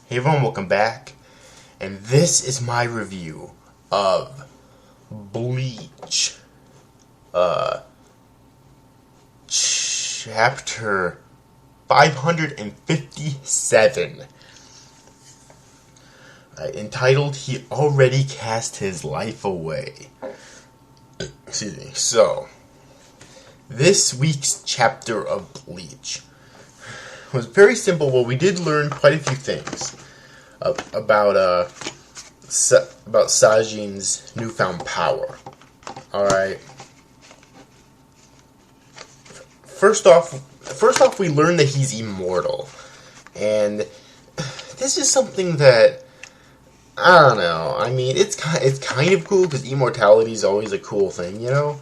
Hey everyone, welcome back, and this is my review of Bleach, chapter 557, entitled, He Already Cast His Life Away. Excuse me. So, this week's chapter of Bleach was very simple. Well, we did learn quite a few things about Sajin's newfound power. Alright. First off, we learned that he's immortal. And this is something that, I don't know. I mean, it's kind of cool because immortality is always a cool thing, you know?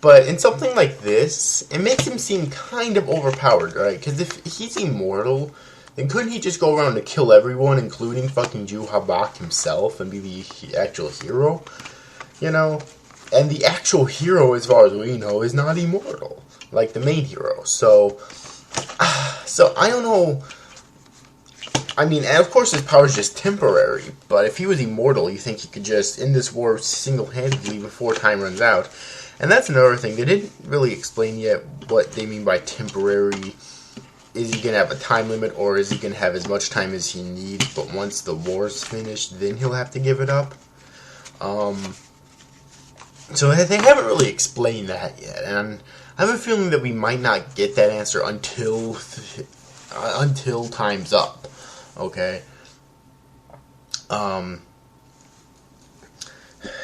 But in something like this, it makes him seem kind of overpowered, right? Because if he's immortal, then couldn't he just go around and kill everyone, including fucking Juhabak himself, and be the actual hero? You know? And the actual hero, as far as we know, is not immortal. Like the main hero. So I don't know. I mean, and of course his power is just temporary, but if he was immortal, you think he could just end this war single-handedly before time runs out. And that's another thing. They didn't really explain yet what they mean by temporary. Is he going to have a time limit, or is he going to have as much time as he needs, but once the war's finished, then he'll have to give it up? So they haven't really explained that yet, and I have a feeling that we might not get that answer until time's up. Okay?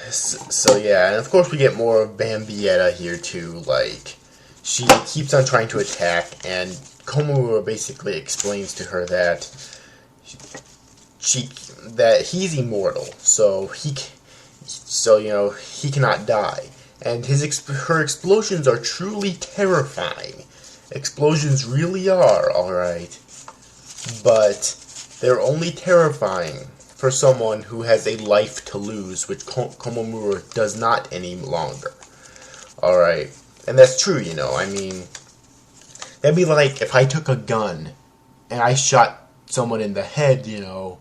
So yeah, and of course we get more of Bambietta here too. Like, she keeps on trying to attack, and Komura basically explains to her that he's immortal, so you know, he cannot die, and her explosions are truly terrifying. Explosions really are, alright, but they're only terrifying for someone who has a life to lose, which Komamura does not any longer. Alright. And that's true, you know. I mean, that'd be like if I took a gun and I shot someone in the head, you know,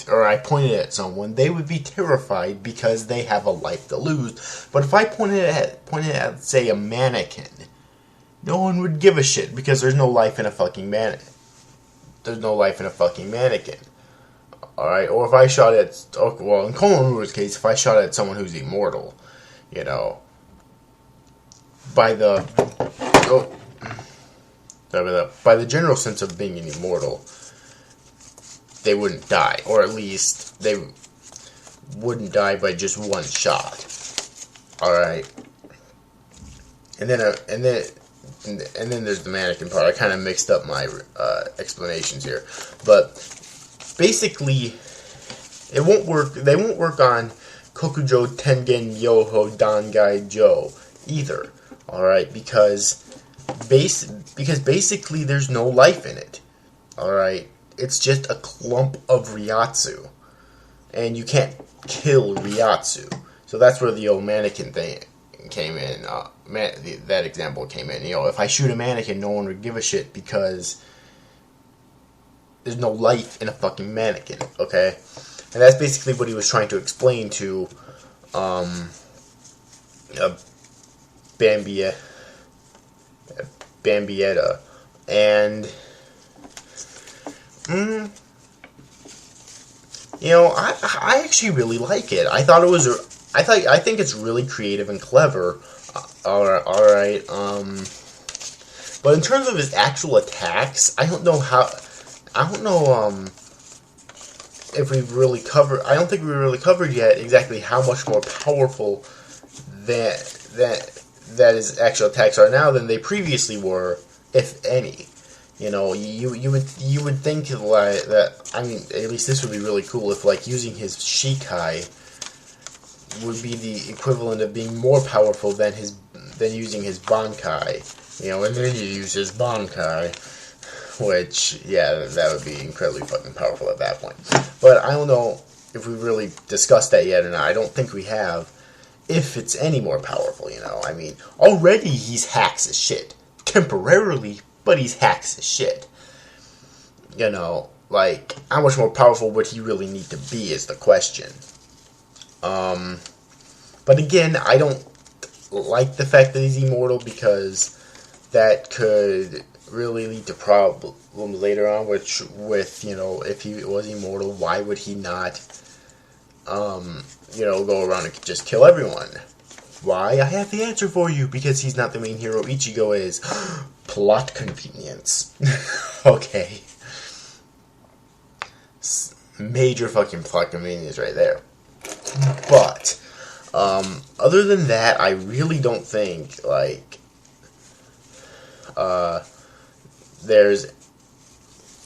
or I pointed at someone, they would be terrified because they have a life to lose. But if I pointed at, say, a mannequin, no one would give a shit because there's no life in a fucking mannequin. There's no life in a fucking mannequin. Alright, or if I shot at, well, in Komamura's case, if I shot at someone who's immortal, you know, by the general sense of being an immortal, they wouldn't die, or at least they wouldn't die by just one shot. Alright, and then there's the mannequin part. I kind of mixed up my explanations here, but basically, it won't work. They won't work on Kokujo Tengen Yoho Dangai Jo either. All right, because basically there's no life in it. All right, it's just a clump of Ryatsu, and you can't kill Ryatsu. So that's where the old mannequin thing came in. That example came in. You know, if I shoot a mannequin, no one would give a shit because there's no life in a fucking mannequin, okay? And that's basically what he was trying to explain to Bambietta. And you know, I actually really like it. I think it's really creative and clever. Alright, but in terms of his actual attacks, I don't know if we've really covered. I don't think we really covered yet exactly how much more powerful that his actual attacks are now than they previously were, if any. You know, you would think like that. I mean, at least this would be really cool if, like, using his Shikai would be the equivalent of being more powerful than using his Bankai. You know, and then you use his Bankai. Which, yeah, that would be incredibly fucking powerful at that point. But I don't know if we've really discussed that yet or not. I don't think we have. If it's any more powerful, you know. I mean, already he's hacks as shit. Temporarily, but he's hacks as shit. You know, like, how much more powerful would he really need to be is the question. But again, I don't like the fact that he's immortal, because that could really lead to problems later on, which with, if he was immortal, why would he not, go around and just kill everyone? Why? I have the answer for you, because he's not the main hero. Ichigo is. Plot convenience. Okay. Major fucking plot convenience right there. But, other than that, I really don't think, like, there's,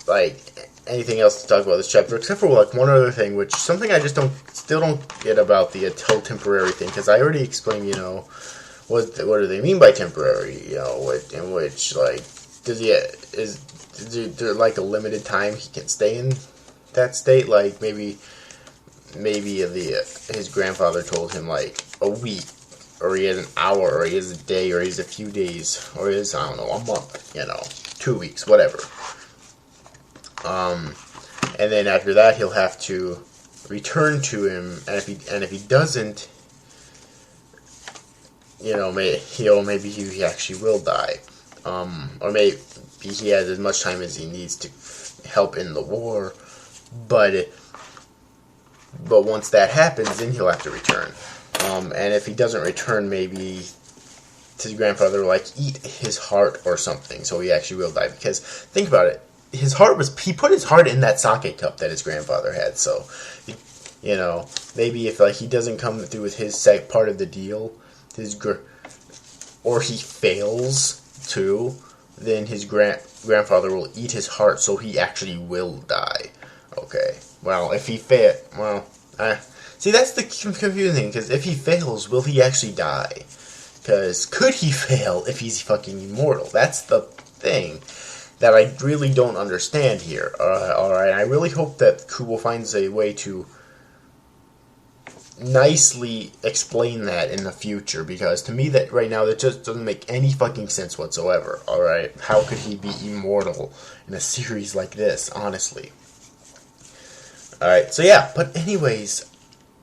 like, anything else to talk about this chapter, except for, like, one other thing, which, something I just still don't get about the until temporary thing, because I already explained, what do they mean by temporary, in which, like, is there, like, a limited time he can stay in that state, like, maybe his grandfather told him, like, a week, or he has an hour, or he has a day, or he has a few days, or he has, I don't know, a month, 2 weeks, whatever. And then after that, he'll have to return to him, and if he doesn't, maybe he actually will die, or maybe he has as much time as he needs to help in the war, but once that happens, then he'll have to return. And if he doesn't return, maybe his grandfather will, like, eat his heart or something, so he actually will die. Because, think about it, he put his heart in that sake cup that his grandfather had, so, maybe if, like, he doesn't come through with his part of the deal, or he fails too, then his grandfather will eat his heart, so he actually will die. Okay, well, if he see, that's the confusing thing, because if he fails, will he actually die? Because could he fail if he's fucking immortal? That's the thing that I really don't understand here. Alright, I really hope that Kubo finds a way to nicely explain that in the future, because to me, that right now, that just doesn't make any fucking sense whatsoever. Alright, how could he be immortal in a series like this, honestly? Alright, so yeah, but anyways,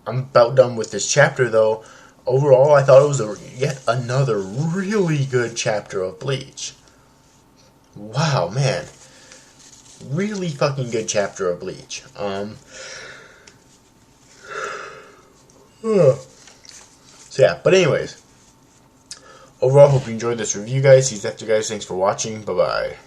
I'm about done with this chapter, though. Overall, I thought it was yet another really good chapter of Bleach. Wow, man. Really fucking good chapter of Bleach. So yeah, but anyways, overall, hope you enjoyed this review, guys. See you after, guys. Thanks for watching. Bye-bye.